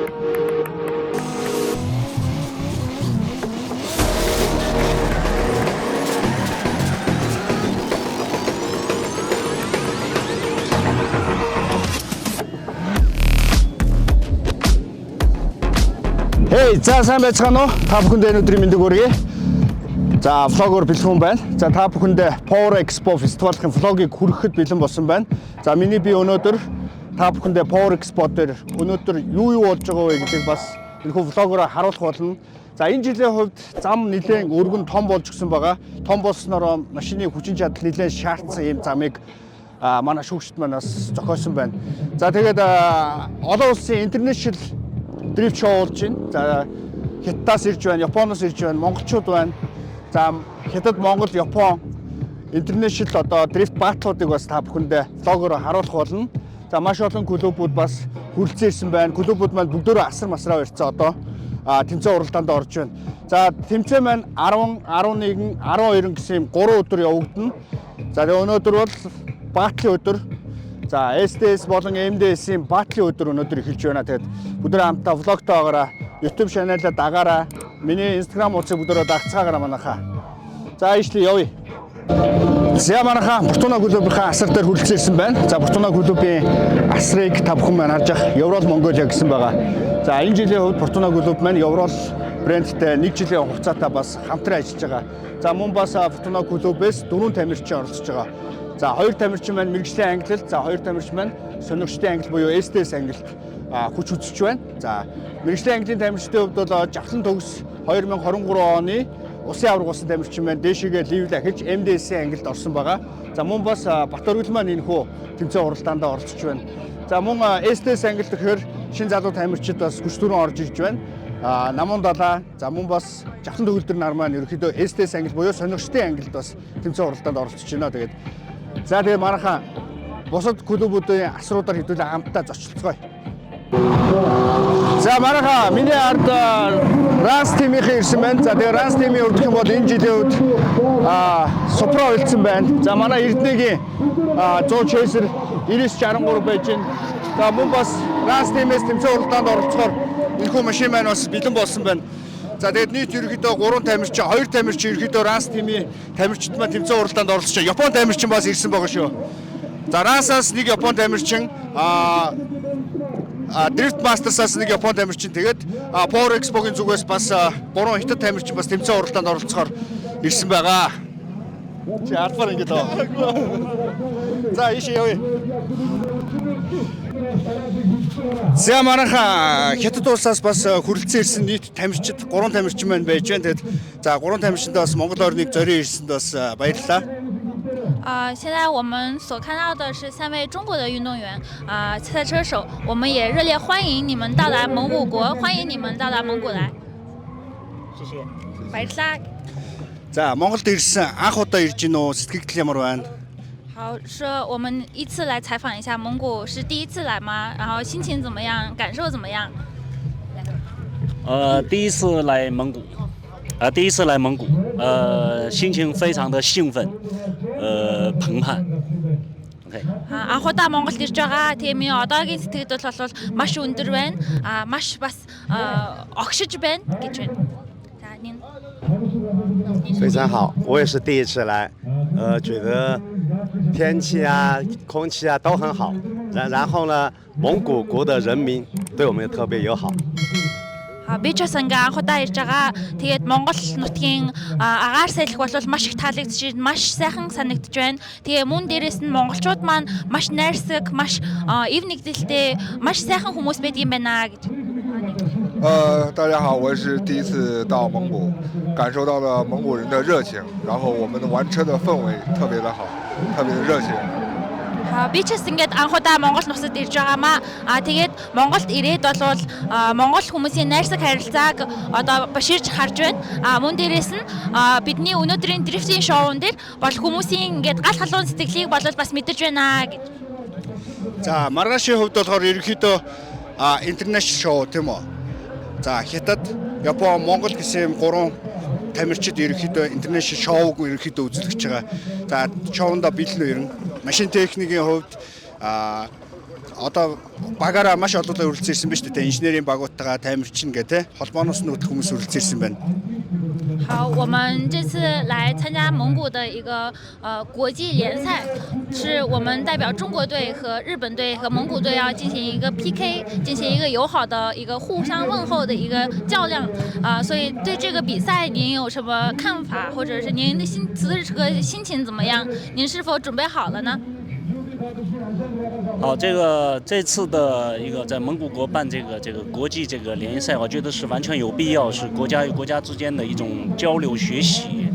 Hey, за сайн байцгаана уу? Та бүхэндээ өнөөдрийн мэндийг хүргэе. За, влогоор бэлхэн байна. За, та бүхэндээ Power Expo фестивалийн влогийг хүрэхэд бэлэн болсон байна. За, миний би өнөөдөр та бүхэндээ Power Expo дээр өнөөдөр юу болж байгаа вэ гэдгийг бас энэхүү влогоор харуулах болно. За, энэ жилийн хувьд зам нэлээд өргөн том болж гисэн байгаа. Том болсноор машины хүчин чадал нэлээд шаардсан ийм замыг манай шүүгчд маань бас зохиосон байна. За, тэгээд олон улсын international дрифт шоу болж байна. За, Хятадаас ирж байна, Японоос ирж байна, монголчууд байна. За, Хятад, Монгол, Япон интернэшнл одоо дрифт баатлуудыг бас та бүхэндээ влогоор харуулах болно. За, маш олон клубүүд бас хүрэлцэн ирсэн байна. Клубүүд маань бүгдөө асар масраа барьцсан одоо тэмцээн уралдаанд орж байна. За, тэмцээн маань 10, 11, 12 гэсэн юм 3 өдөр явагдана. За, өнөөдөр бол баатлын өдөр. За, SDS болон MDS-ийн баатлын өдөр өнөөдөр эхэлж байна. Тэгээд бүгдээ хамтдаа влогтой байгаараа, YouTube channel-аа дагаараа, миний Instagram хуудсыг бүгдээ дагцгаагаараа манайхаа. За, ижлээ явъя. За, манайхаа Фортуна клубын асар дээр хүрэлцэн ирсэн байна. За, Фортуна клубын асрыг та бүхэн маань харж байгаа Еврол Монголиа гэсэн байгаа. За, энэ жилийн хувьд Фортуна клуб маань Еврол брэндтэй 1 жилийн хугацаатай бас хамтран ажиллаж байгаа. За, мөн бас Фортуна клубээс 4 тамирчин оролцож байгаа. За, 2 тамирчин маань мэргэжлийн ангилалд, за 2 тамирчин маань сонирхчдын ангил буюу SDS ангилалд хүч үзэж байна. За, мэргэжлийн ангилын тамирчдын хувьд бол жавхлан төгс 2023 оны усын авраг усан тамирчин маань дээшээгээ ливл ахиж MDS-ийн ангилд орсон байгаа. За, мөн бас Батөргөл маань энэхүү тэмцээн уралдаанд оролцож байна. За, мөн SDS ангилд гэхээр шинэ залуу тамирчид бас хүч төрөн орж ирж байна. Намун далаа, за мөн бас жавхлан төгөлдөр нар маань ерөнхийдөө SDS ангил буюу сонирхчдын ангилд бас тэмцээн уралдаанд оролцож байна. Тэгээд за, тэгээ манайхаа бусад клубүүдийн асруудаар хэдүүлээ хамтдаа зочилцгоё. За, манайхаа миний ард Ранс тимийнхэн ирсэн байна. За, тэгээ Ранс тимийн өрдөх юм бол энэ жилийн үед Supra үлдсэн байна. За, манай Эрдэнэгийн 100 Chaser 9963 байж байна. За, мөн бас Ранс тимээс тэмцээн уралдаанд оролцохоор энэхүү машин маань бас бэлэн болсон байна. За, тэгээд нийт ерөнхийдөө 3 тамирчин, 2 тамирчин ерөнхийдөө Ранс тимийн тамирчид маань тэмцээн уралдаанд оролцож байгаа. Япон тамирчин бас ирсэн байгаа шүү. За, Рансаас нэг Япон тамирчин, Drift Masters-аас нэг Япон тамирчин, тэгээд Power Expo-гийн зүгээс бас 3 хятад тамирчин бас тэмцээн уралдаанд оролцохоор ирсэн байгаа. Чи ардвар ингэж байгаа. За, ийшээ явъя. За, манайхаа Хятад улсаас бас хүрэлцэн ирсэн нийт тамирчид 3 тамирчин маань байж байна. Тэгээд за 3 тамирчиндээ бас Монгол орныг зорион ирсэнд бас баярлалаа. 现在我们所看到的是3位中国的运动员赛车手，我们也热烈欢迎你们到达蒙古国，欢迎你们到达蒙古来。谢谢。拜拜。 За, Монголд ирсэн анх удаа ирж гин үү? Сэтгэл ямар байна? 好，说我们依次来采访一下蒙古，是第一次来吗？然后心情怎么样？感受怎么样？第一次来蒙古，心情非常的兴奋，澎湃。OK。анх удаа Монголд ирж байгаа. Тэгээ миний одоогийн сэтгэл бол маш өндөр байна. Маш бас огшиж байна гэж байна. За,您。非常好，我也是第一次来，觉得天气啊、空气啊都很好。然后呢，蒙古国的人民对我们也特别友好。 Би ч бас ингээ анх удаа ирж байгаа. Тэгээд Монгол нутгийн агаар салхи бол маш их таалагдчих, маш сайхан санагдж байна. Тэгээ мөн дээрээс нь монголчууд маань маш найрсаг, маш ив нэгдэлтэй, маш сайхан хүмүүс байдгийн байна гэж. 大家好，我是第一次到蒙古，感受到了蒙古人的热情，然后我们的玩车的氛围特别的好，特别的热情。 Би ч ингээд анх удаа Монгол нусад ирж байгаамаа. Тэгээд Монголд ирээд бол Монгол хүмүүсийн найрсаг харилцааг одоо баширж харж байна. Мөн дээрээс нь бидний өнөөдрийн дрифтинг шоунд дээр бол хүмүүсийн ингээд гал халуун сэтгэлийг бол бас мэдэрч байна гэж. За, маргаашийн хувьд болохоор ерөнхийдөө интернэшнл шоу тийм үү? За, Хятад, Япон, Монгол гэсэн 3 тамирчид ерөнхийдөө интернэшнл шоуг ерөнхийдөө үзүүлж байгаа. За, шоунд бэлэн ирнэ. Машин техникийн хувьд одоо багаараа маш олоолаа үргэлжлүүлсэн ирсэн биз дээ. Инженерийн багуудтайгаа таймирчин гэх те холбооноос нь үүдэх хүмүүс үргэлжлүүлсэн ирсэн байна. 好，我们这次来参加蒙古的一个国际联赛，是我们代表中国队和日本队和蒙古队要进行一个 PK， 进行一个友好的一个互相问候的一个较量所以对这个比赛您有什么看法，或者是您的此刻心情怎么样？您是否准备好了呢？ 好，这次的一个在蒙古国办这个国际这个联赛，我觉得是完全有必要，是国家与国家之间的一种交流学习。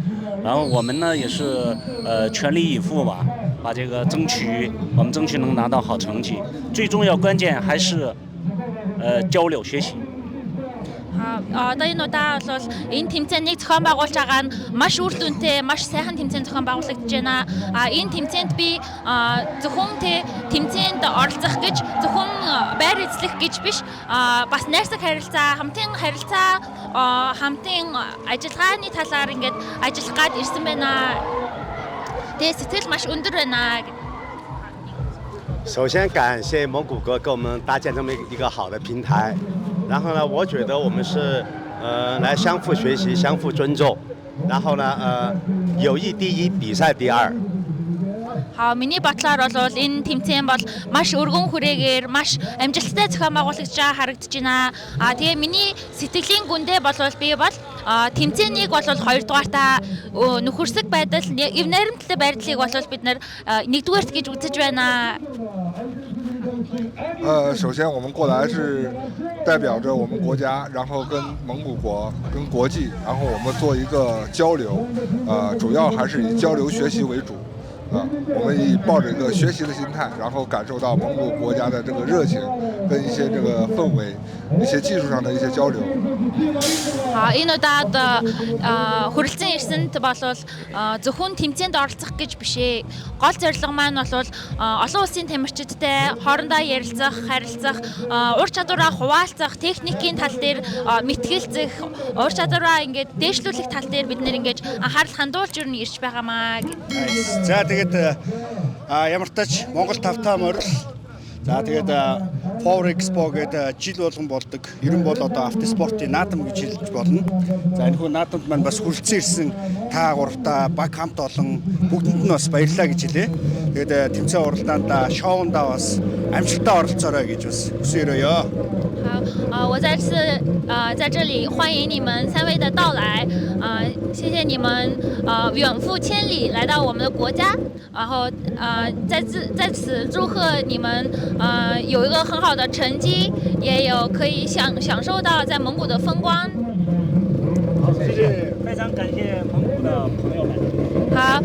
然后我们呢也是全力以赴吧，把这个我们争取能拿到好成绩。最重要关键还是交流学习。 Одоо энэ удаа бол энэ тэмцээнийг зохион байгуулж байгаа нь маш үр дүнтэй, маш сайхан тэмцээн зохион байгуулагдаж байна. Энэ тэмцээнд би зөвхөн тэмцээнд оролцох гэж зөвхөн байр эзлэх гэж биш, бас найрсаг харилцаа, хамтын харилцаа, хамтын ажиллагааны талаар ингээд ажиллах гад ирсэн байна. Тэгээ сэтгэл маш өндөр байна. 首先感谢蒙古国给我们搭建这么一个好的平台。 然后呢，我觉得我们是来相互学习、相互尊重，然后呢友谊第一，比赛第二。 Миний бодлоор бол энэ тэмцээн бол маш өргөн хүрээгээр маш амжилттай зохион байгуулагдж байгаа харагдаж байна. Тэгээ миний сэтгэлийн гүндээ бол би бол тэмцээнийг бол хоёрдугаартаа нөхөрсөг байдал, эв найрамдтай байдлыг бол бид нар нэгдүгээрт гэж үзэж байна. 首先我们过来是代表着我们国家，然后跟蒙古国、跟国际，然后我们做一个交流，主要还是以交流学习为主。 我们以抱着一个学习的心态，然后感受到蒙古国家的这个热情，跟一些这个氛围，一些技术上的一些交流。 Энэ удаад хүрэлцэн ирсэнд бол зөвхөн тэмцээнд оролцох гэж биш ээ. Гол зорилго маань бол олон улсын тамирчидтай хоорондоо ярилцах, харилцах, ур чадвараа хуваалцах, техникийн тал дээр мэтгэлцэх, ур чадвараа ингээд дээшлүүлэх тал дээр бид нэр ингээд анхаарал хандуулж ирнэ ирж байгаамаа. За тэгээд ямар тач Монгол тавтаа морил. За тэгээд Power Expo гэдэг жил болгон болдог. Ер нь бол одоо автоспортын наадам гэж хэлж болно. За энэ хүү наадамд маань бас хүрэлцэн ирсэн та гуравтаа баг хамт олон бүгдэнд нь бас баярлалаа гэж хэлье. Тэгээд тэмцээн уралдаанд шоундаа бас амжилттай оролцоорой гэж бас хүсээрөөё. 好，我再次在这里欢迎你们3位的到来，谢谢你们远赴千里来到我们的国家，然后在此祝贺你们有一个很好的成绩，也有可以享受到在蒙古的风光。谢谢，非常感谢蒙古的朋友们。好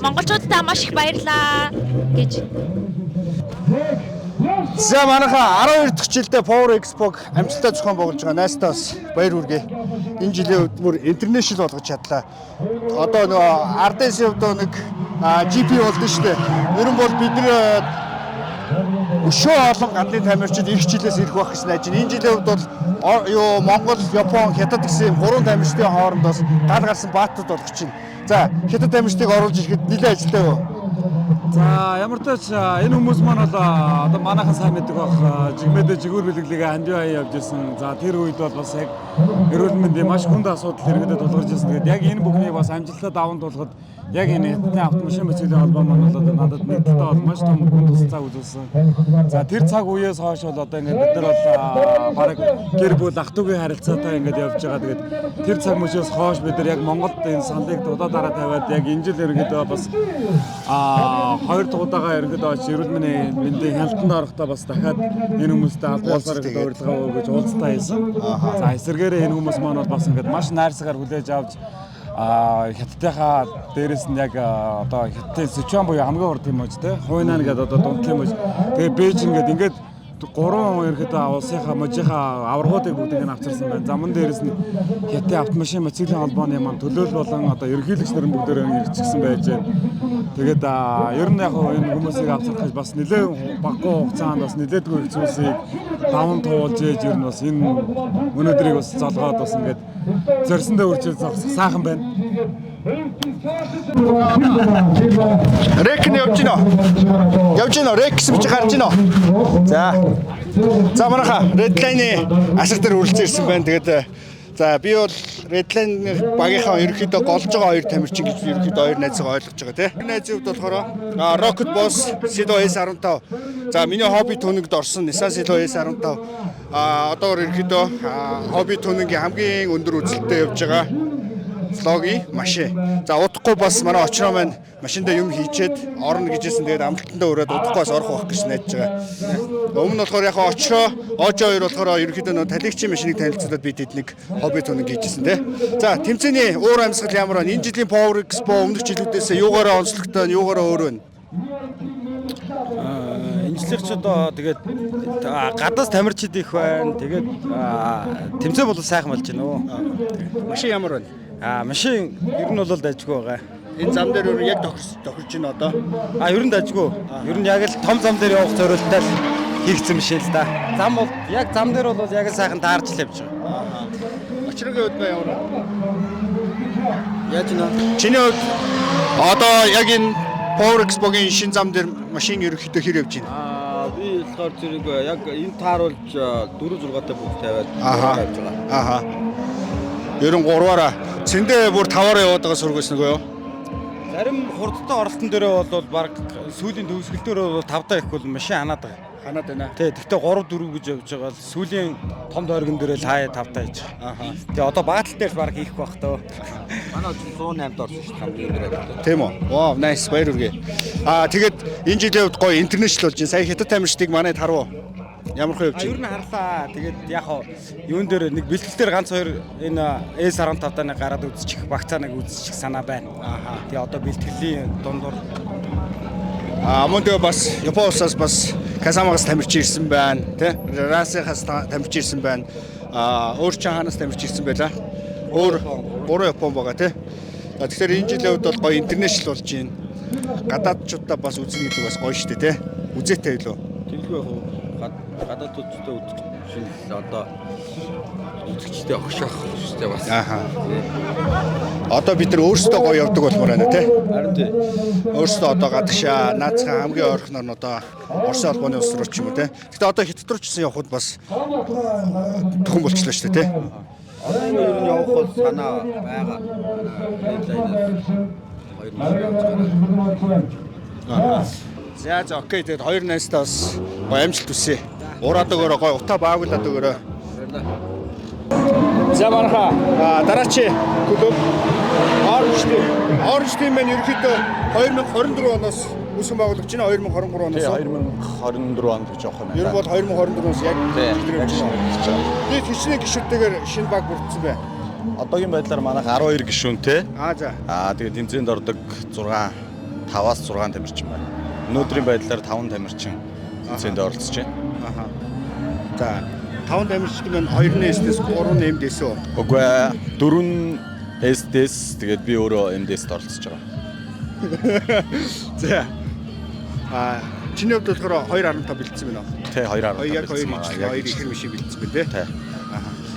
，монголчуудаа маш их баярлалаа гэж. За манайха 12 дахь жилдээ Power Expo-г амжилттай зохион байгуулж байгаа найстаас баяр хүргэе. Энэ жилийн өдөр интернэшнл болгож чадлаа. Одоо нөгөө RDS-ийн хувьд нэг GP болдсон шүү дээ. Ер нь бол бид нэр өшөө олон гандлын тамирчид эх жилээс ирэх байх гэж найж байна. Энэ жилийн хувьд бол Монгол, Япон, Хятад гэсэн 3 тамирчдын хоорондоос гал гарсан баатууд болох чинь. За Хятад тамирчдыг оруулж ирэхэд нэлээд ажилтай юу? За ямар ч тач энэ хүмүүс маань бол одоо манайхан сайн мэддэг баг жигмэдэ жигүүр бэлгэлийг амжаа явж ирсэн. За тэр үед бол бас яг эрүүл мэндийн маш хүнд асуудал иргэдэд тулгарч ирсэн. Тэгээд яг энэ бүхнийг бас амжилттай даван туулахад яг энэ хятадын автомашин бэлтгэлийн холбоо маань бол одоо надад нэгдэлтэй бол маш том хүнд тусалцаа үзүүлсэн. За тэр цаг үеэс хойш бол одоо ингээд бид нар бол бараг гэр бүл ах トゥ угийн харилцаатай ингээд явж байгаа. Тэгээд тэр цаг мөчөөс хойш бид нар яг Монголд энэ сандыг дулаадаараа тавиад яг энэ жил ерөнхийдөө бас хоёр дахь удаага ерөнхийдөө эрүүл мэндийн хяналтанд орохдоо бас дахиад энэ хүмүүстэй албаасаар урилга өгөөж уулзалтаа хийсэн. За эсвэргээрээ энэ хүмүүс маань бол бас ингээд маш найрсагаар хүлээж авч хятадынхаа дээрээс нь яг одоо хятадын Сычуан буюу хамгийн урд юм уу те Хуйнан гэдэг одоо дунд юм уу. Тэгээ Бээжин ингээд 3 ерөнхийдөө улсынхаа можийнхаа аваргуудыг бүгдийг нь авчирсан байна. Замун дээрээс нь хятадын автомашин моциклийн холбооны маань төлөөлөл болон одоо ерөнхийлөгч нар бүгдээрээ ирчихсэн байж байна. Тэгээд ер нь яг энэ хүмүүсийг авчрах гэж бас нэлээд баггүй хугацаанд бас нэлээдгүй их зүйлсийг даван туулж ээж ер нь бас энэ өнөөдрийг бас залгаад бас ингээд зорьсондоо үржиж сайхан байна. Рек нь явж гинөө. Явж гинөө. Рек гэсэн чи гарч гинөө. За манайха Redline-ийн асар дээр үргэлжлэн ирсэн байна. Тэгээд за би бол Redline багийнхаа ерөнхийдөө голж байгаа хоёр тамирчин гэж ерөнхийдөө хоёр найзгаа ойлгож байгаа тийм. Найзын хувьд болохоор Rocket Boss Silo S15. За миний хобби түүнэгд орсон Nissan Silo S15. Одоо ерөнхийдөө хобби түүнгийн хамгийн өндөр үзэлттэй явж байгаа Flogi машин. За удахгүй бас манай очроо маань машиндаа юм хийчээд орно гэжсэн. Тэгээд амралтандаа өрөөд удахгүй бас орох байх гэж найдаж байгаа. Өмнө нь болохоор яг очроо Ожо хоёр болохоор ерөнхийдөө нөө талигчийн машиныг танилцуулаад бид эднийг хобби туныг хийжсэн тий. За тэмцээний уур амьсгал ямар байна? Энэ жилийн Power Expo өмнөх жилүүдээс юугаараа онцлогтой, юугаараа өөр байна? Инженерч одоо тэгээд гадаас тамирчид их байна. Тэгээд тэмцээн бол сайхан болж байна уу. Машин ямар байна? Машин ер нь бол дайггүй байгаа. Энэ зам дээр ер нь яг тохирч байна одоо. Ер нь дайггүй. Ер нь яг л том зам дээр явах зорилттой хийгдсэн машин л да. Зам бол яг зам дээр бол яг сайхан таарч л явж байгаа. Очрогийн хувьд ямар байна? Яаж нэ? Чиний хувьд одоо яг энэ Power Expo-гийн шин зам дээр машин ерөнхийдөө хэр явж байна? Би болохоор зэрэг яг энэ тааруулж 4-6-тай бүх тавиад явж байгаа. Ер нь 3-аараа цэндээ бүр 5-аараа яваад байгаа сургууль нөгөө юу? Зарим хурдтай оролтон дээрээ бол баг сүүлийн төгсгөл дээр бол 5-таа их бол машин ханаад байгаа. Ханаад байна. Тий, гэхдээ 3-4 гэж явж байгаа л сүүлийн том дойргон дээрээ л хаяа 5-таа хийж байгаа. Тэгээ одоо багтал дээр баг хийх байх таа. Манай 108-д орсон шүү дээ хамгийн дээрээ. Тийм үү? Вау, nice, баяр хүргэе. Тэгээд энэ жилийн хувьд гоё интернэшнл болж байна. Сая хятад тамирчдыг манайд харав. Ямар хөө явж байна? Ер нь харлаа. Тэгээд яг юун дээр нэг бэлтгэл дээр ганц хоёр энэ S15-ыг гараад үзчих, багцааныг үзчих санаа байна. Тэгээ одоо бэлтгэлийн дундуур мөн тэгээ бас Япон улсаас бас Касамагаас тамирч ирсэн байна, тий? Расихаас тамирч ирсэн байна. Өөр ч хаанаас тамирч ирсэн байла. Өөр 3 Япон байгаа, тий? Тэгэхээр энэ жилийн хувьд бол гоё интернэшнл болж байна. Гадаадчуудаа бас үзнэ гэдэг бас гоё шүү дээ, тий? Үзээтэй илүү. Тэлгүй яг гадаадуудтай үзэж одоо үзэгчтэй огшоох шүү дээ бас. Одоо бид нар өөрсдөө гоё явдаг болмоор байна тий. Харин тий. Өөрсдөө одоо гадагшаа, наацхан хамгийн ойрхоноор нь одоо Орос албаны улс руу ч юм уу тий. Гэтэ одоо хятад руу ч гэсэн явхад бас төхөн болчихлоо шүү дээ тий. Одоо энэ ер нь явах бол санаа байгаа. За окей тэгээд хоёр найстаа бас гоё амжилт хүсье. Ураад өгөөрэй гоё утаа баагуулад өгөөрэй. За манайха дараачийн клуб Orange Team маань ерөнхийдөө 2024 оноос үүсгэн байгуулагч байна. 2023 оноос. 2024 онд гэж явах юм байна. Ер нь бол 2024 оноос яг тэгээд хичнээн гишүүдтэйгээр шинэ баг бүрдсэн байна. Одоогийн байдлаар манайх 12 гишүүнтэй. За. Тэгээд тэмцээнд ордог 5-аас 6 тамирчин байна. Өнөөдрийн байдлаар 5 тамирчин тэмцээнд оролцож байна. За 5 тамирчид маань 2 нь эсдэс 3 нь эмдэс үү? Үгүй 4 нь эсдэс тэгээд би өөрөө эмдэст оролцож байгаа. За. Чиний хувьд болохоор 2.5 бэлдсэн байна уу? Тэ 2.5. Яг 2 их машин бэлдсэн байна тий.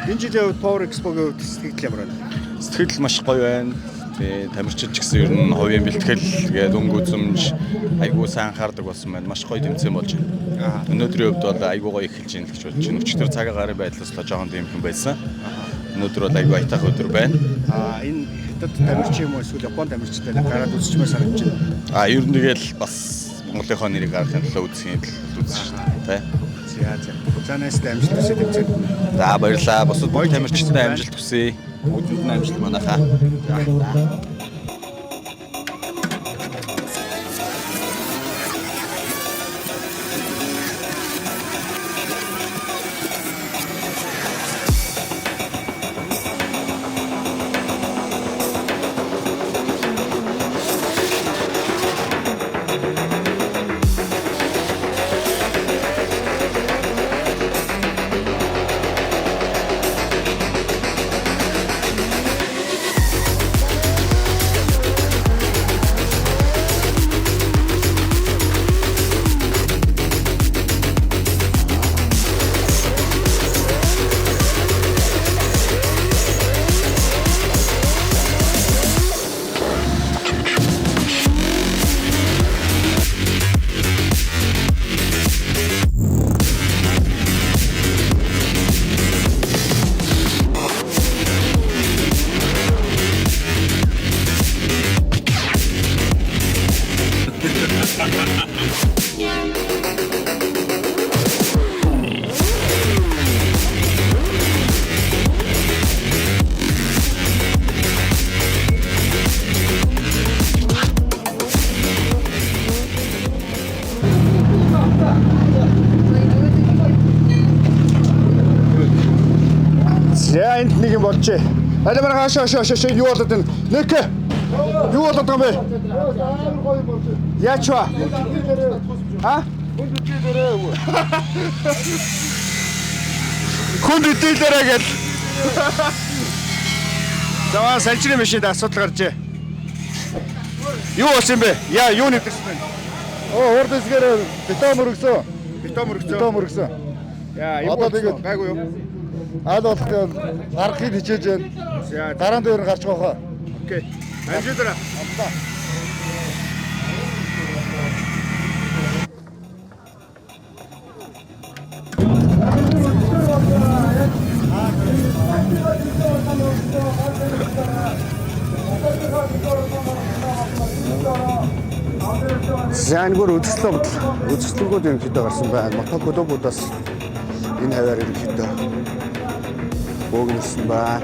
Энэ жилийн хувьд Power Expo-гийн хувьд сэтгэл ямар байна? Сэтгэл маш гоё байна. Тэгээ тамирчид ч гэсэн ер нь хувийн бэлтгэл тэгээд өнгө үзэмж айгуу сайн анхаардаг болсон байна. Маш гоё тэмцээн болж байна. Өнөөдрийн хувьд бол айгуу гоё эхэлж байна гэж бодож байна. Өчигдөр цагаан гарын байдлаас л жоохон тийм хүн байсан. Өнөөдөр бол айгуу аятайх өдөр байна. Энэ хятад тамирч юм уу эсвэл Япон тамирчтай гараад үзчихмээр санагдаж байна. Ер нь тэгэл бас Монголынхоо нэрийг гаргахын төлөө үзсэн шүү дээ. За nästa амжилт хүсье тэмцээнд. За баярлалаа. Бусад бүх тамирчидтай амжилт хүсье. Бүгд нь амжилт манайхаа. За энд нэг юм болжээ. Алимар хаашаа юу болоод байна? Нэг. Юу болоод байгаа юм бэ? Яач вэ? А? Хүн дээрээ гэл. Заваа санчны машинд асуудал гарчээ. Юу болсон бэ? Яа, юу нэгдсэн бэ? Урд хэсгээр бетон мөргсөн. Яа, юм одоо тэгээд гайгүй юу? Аль болох гарахыг хичээж байна. Дараа нь дээр гарч байгаа. Окей. Амжилтаарай. Зангуур үзэсгэлэнүүд ерөнхийдөө гарсан байна. Мотоклубуудаас энэ хаваар ерөнхийдөө бөөгнөсөн байна.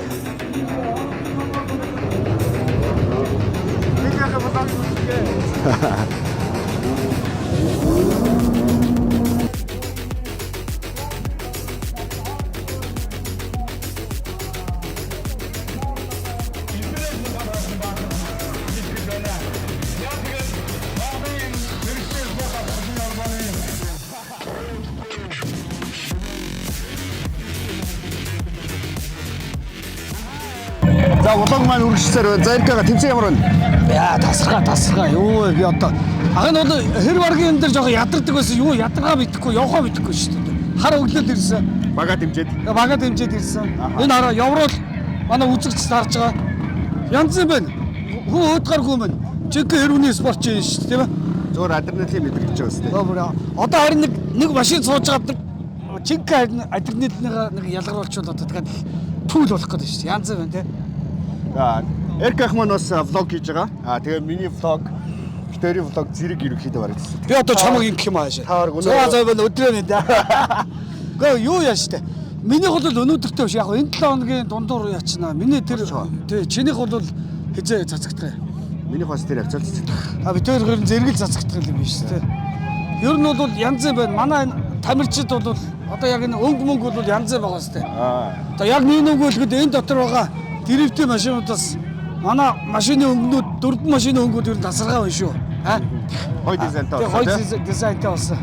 За улаан маань үргэлжлэхээр байна. За эргээ тэмцээн ямар байна? Яа тасархаа юу вэ би одоо ах нь бол хэр баргийн юм дээр жоохон ядардаг байсан юу ядаргаа мэдэхгүй явахаа мэдэхгүй шүү дээ. Хар өглөөл ирсэн. Бага дэмжээд ирсэн. Энэ хараа явруул манай үзэгч харж байгаа. Янз юм байна. Хүү өөдгаргүй юм байна. Чиг хэрүүний спортч юм шүү дээ тийм ээ. Зөөр адреналин мэдрэгдэж байгаа шүү дээ. Одоо харин нэг машин сууж байгаа чиг адреналиныг нэг ялгаруулчихвал одоо тэгэхээр түүл болох гэдэг шүү дээ. Янз юм байна тийм. Эргэх маань бас влог хийж байгаа. Тэгээ миний влог, битэрийн влог зэрэг ерөнхийдөө барагдсан. Би одоо чамаг ингэх юм аашаа. Таар зөө өдрөө нэ. Гэхдээ юу яа штэ. Минийх бол өнөөдөртөө биш яг энэ 7 хоногийн дундуур яачна. Миний тэр тий чинийх бол хизээ цацагдах юм. Минийх бас тэр авцал цацагдах. Битэр гэрэн зэрэгэл цацагдах юм биш тий. Ер нь бол янз бүр байна. Манай тамирчид бол одоо яг энэ өнгө бол янз бүр байгаа штэ. Одоо яг нэг өнгөлгөд энэ дотор байгаа дрифтийн машинуудаас манай машины өнгөнүүд 4 машины өнгүүд ер нь тасаргаа байна шүү. Хой дизайнтай болсон. Хой дизайнтай болсон.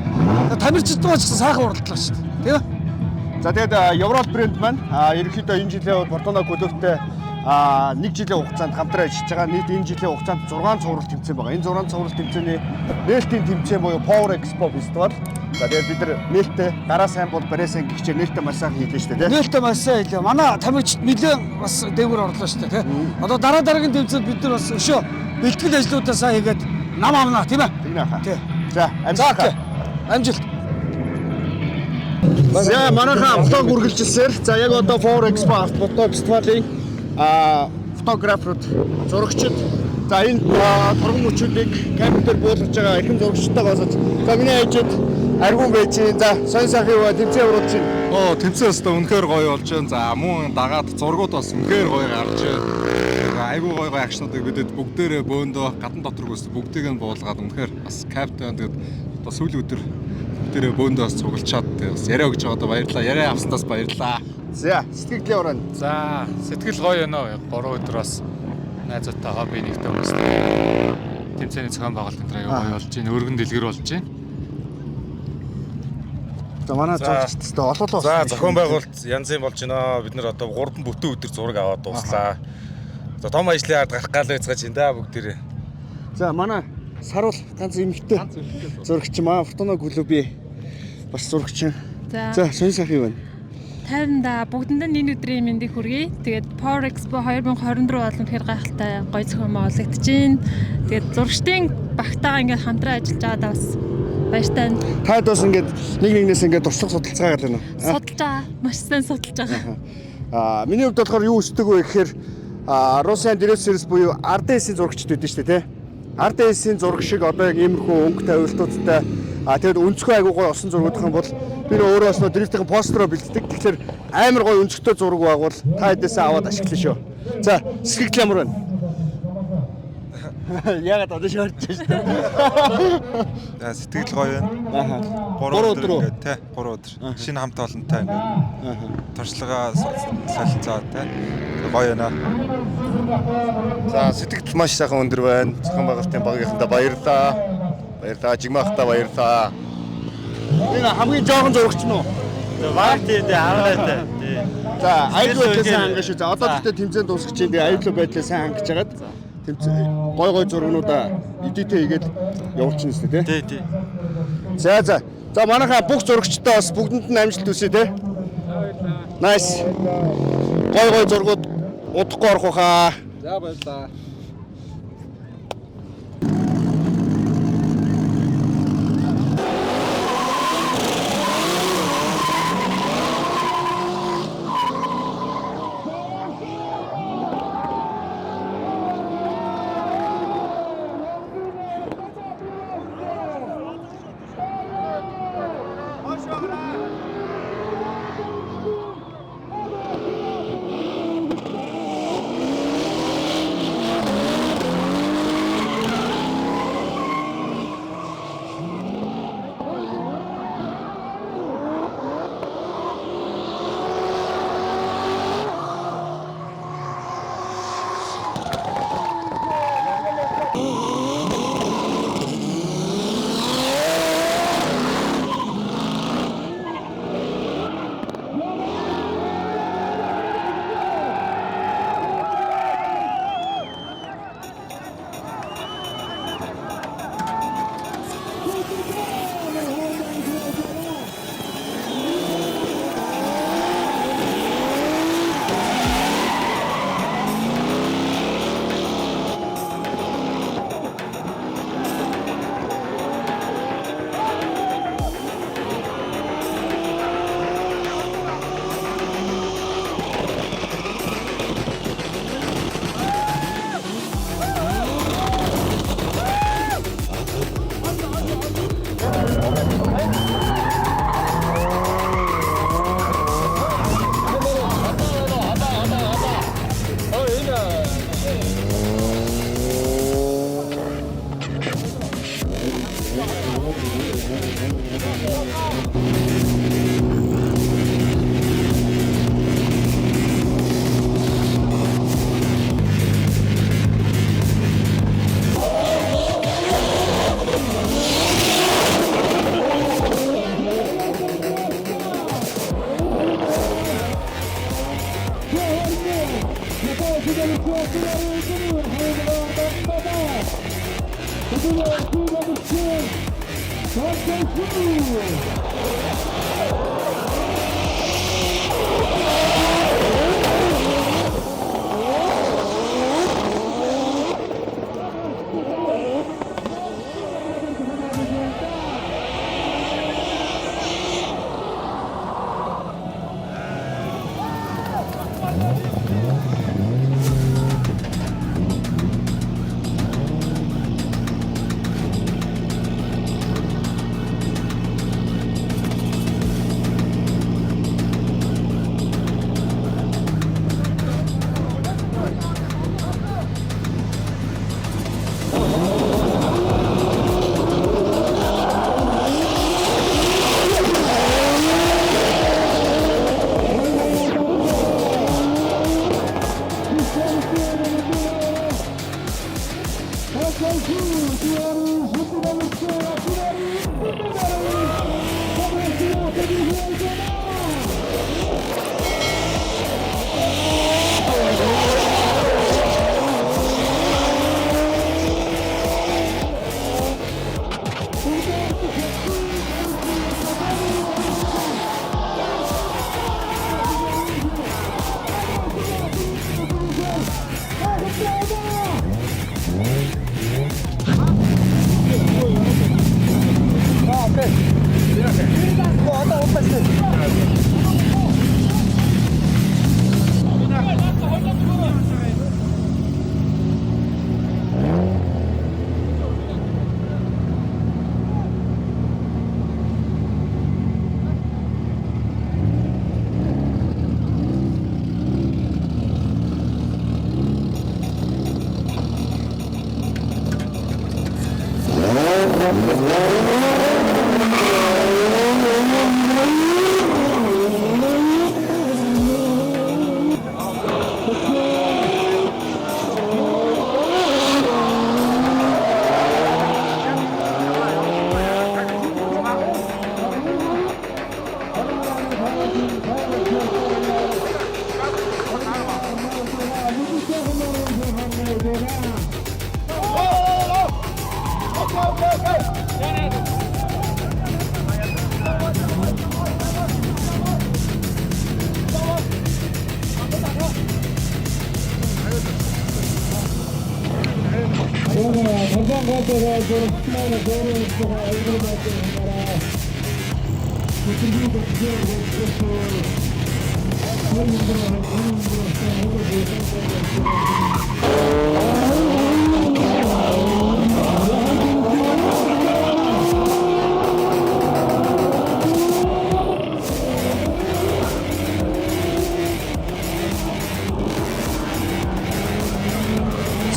Тамирчидгаа ч сайхан уралдлаа шүү дээ. Тийм. За тэгээд Европ брэнд маань ерөнхийдөө энэ жилийн Фортуна клубтэй 1 жилийн хугацаанд хамтран ажиллаж байгаа. Нийт энэ жилийн хугацаанд 6 цуврал тэмцээн байгаа. Энэ 6 цуврал тэмцээний нээлтийн тэмцээн буюу Power Expo Festival. За тэгээд бид нар нээлттэй гараа сайн бол бараа сайн гихчээр нээлттэй маш сайхан хийлээ шүү дээ. Нээлттэй маш сайн хийлээ. Манай тамирчид нэлээд бас дээгүүр орлоо шүү дээ. Одоо дараагийн тэмцээнд бид нар бас өшөө бэлтгэл ажлуудаа сайн хийгээд нам авнаа тийм ээ. Тэгнэ хаа. Тий. За амжилт. За манайхаа влог үргэлжилсээр за яг одоо Power Expo фото фестивалийн фотограферууд, зурагчид за энэ турган мөчүүдийг камер дээр буулгаж байгаа эрхэм зурагчдаа босож за миний хажууд аргун байж за сонь сайхан тэмцээн уралж байна. Тэмцээн өстө үнэхээр гоё болж байна. За мөн дагаад зургууд бас үнэхээр гоё гарч байна. Айгуу гоё акшнуудыг бидэд бүгдээрээ бөөндөө гадна дотор өстө бүгдийг нь буулгаад үнэхээр бас каптан тэгээд одоо сүүлийн өдөр бүгдээрээ бөөндөө бас цуглачаад бас яриа өгч байгаа одоо баярлалаа. Яриа авснаас баярлалаа. За сэтгэл яваа. За сэтгэл гоё байна. 3 өдөр бас найзуудтай хобби нэгтэй өнгөрсөн. Тэмцээний зохион байгуулалт энэ гоё болж байна. Өргөн дэлгэр болж байна. За манай зурагчдтай олоолоо. За зохион байгуулалт янз юм болж байна. Бид нар одоо 3 бүтэн өдөр зураг аваад дуслаа. За том ажлын ард гарах гал байцгааж байна да бүгдээрээ. За манай саруул ганц эмэгтэй зурагч маа Фортуна клубын бас зурагч. За сонь сайхан байна. Тайванда бүгдэнд нь энэ өдрийн мэндийг хүргэе. Тэгээд Power Expo 2024 болно гэхээр гайхалтай гоё зохион байгуулагдаж байна. Тэгээд зурагчдын багтаага ингээд хамтран ажиллаж байгаадаа бас баяртай. Таад бас ингээд нэг нэгнээс ингээд туршлага судалцгаа гал байна уу? Судалж байгаа. Маш сайн судалж байгаа. Миний хувьд болохоор юу өсдөг вэ гэхээр Russian Dressers буюу RDS-ийн зурагчд байдсан шүү дээ, тий? RDS-ийн зураг шиг одоо яг иймэрхүү өнгө тавилтуудтай тэгээд өнцгөө айгуу гоё осон зургуудах юм бол би өөрөө бас дрифтийн постероо бэлддэг. Тэгэхээр амар гоё өнцгтэй зураг байгуул та хэдээсээ аваад ашиглана шүү. За, сэтгэл ямар байна? Ягаад одоо шорч шүү дээ. Сэтгэл гоё байна. Аха. 3 өдөр ингээд тий 3 өдөр. Шинэ хамт олонтой ингээд туршлагаа солилцоо тий. Гоё байна. За сэтгэл маш сайхан өндөр байна. Зохион байгуулалтын багийнхандаа баярлалаа. Баярлалаа. Жигмахта баярлалаа. Энэ хамгийн жоохон зурагч нь уу? Баг тийм хараатай. За аюулгүй сайн хангаж шүү. За одоо тэгтээ тэмцээнд дуусах чинь аюулгүй байдлаа сайн хангаж хагаад гой гой зургнуудаа эдитээ хийгээд явуулчихна шүү дээ тий. Тий. За манайхаа бүх зурагчдаа бас бүгдэнд нь амжилт хүсье тий. Nice. Гой зургууд удахгүй орох байхаа. За баярлалаа.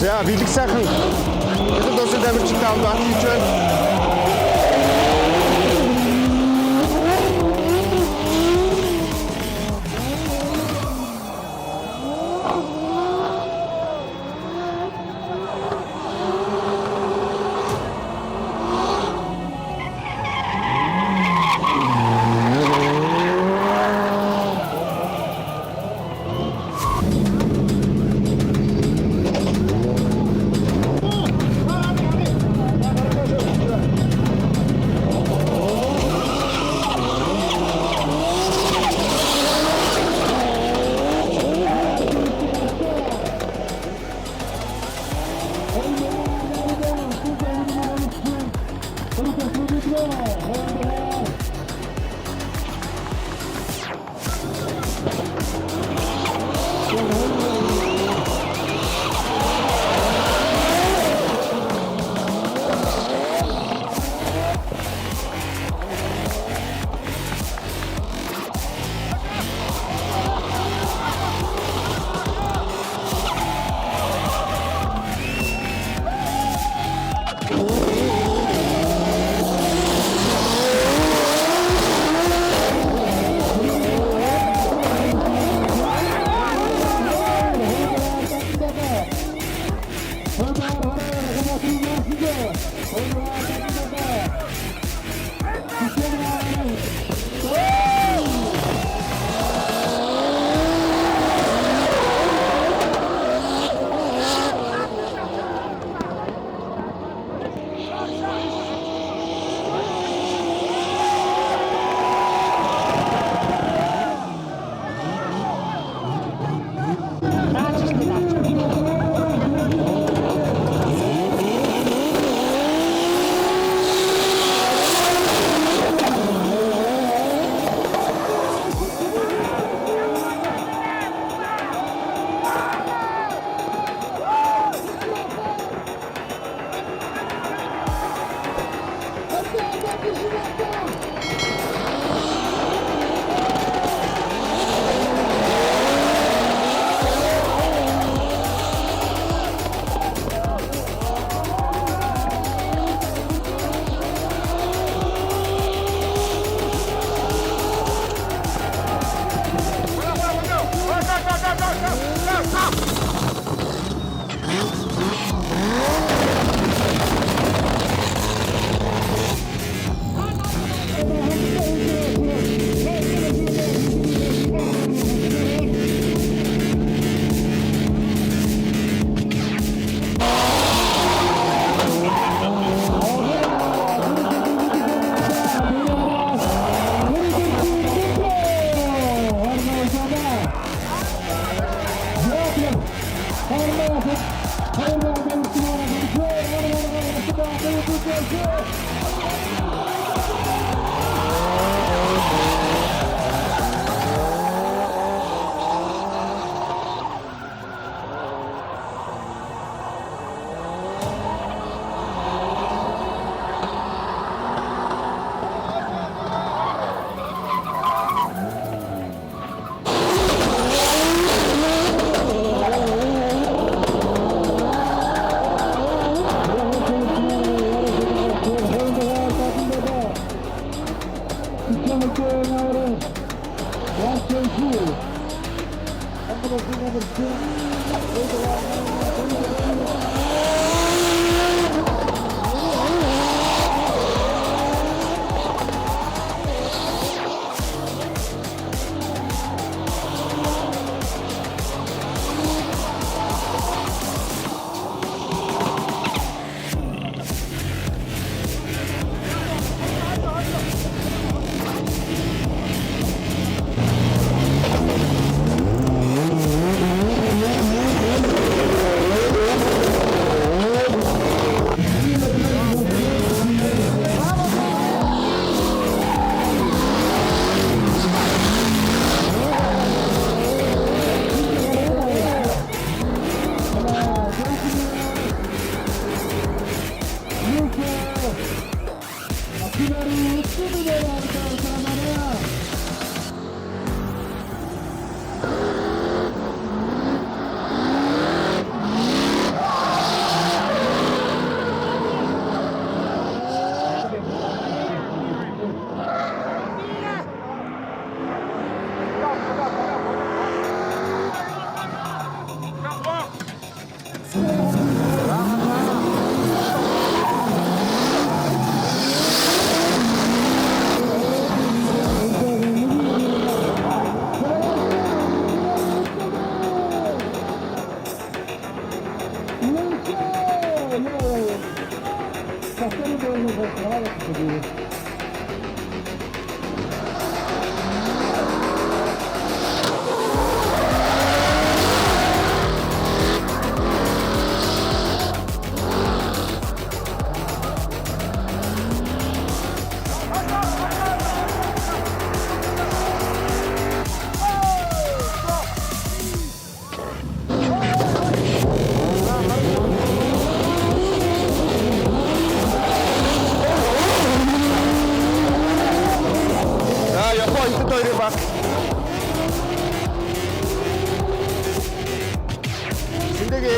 За бэлэг сайхан хэд досын дамжигтай хамт бат хийж байна.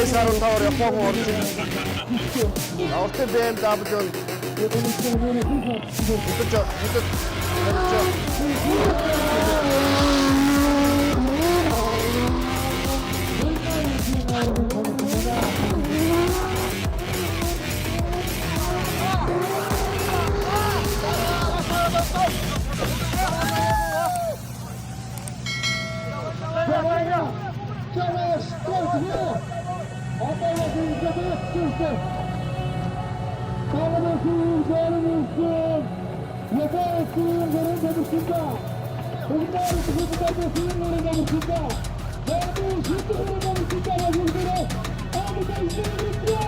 S15 Японы орж ирж байна. Уртын BMW Thank you.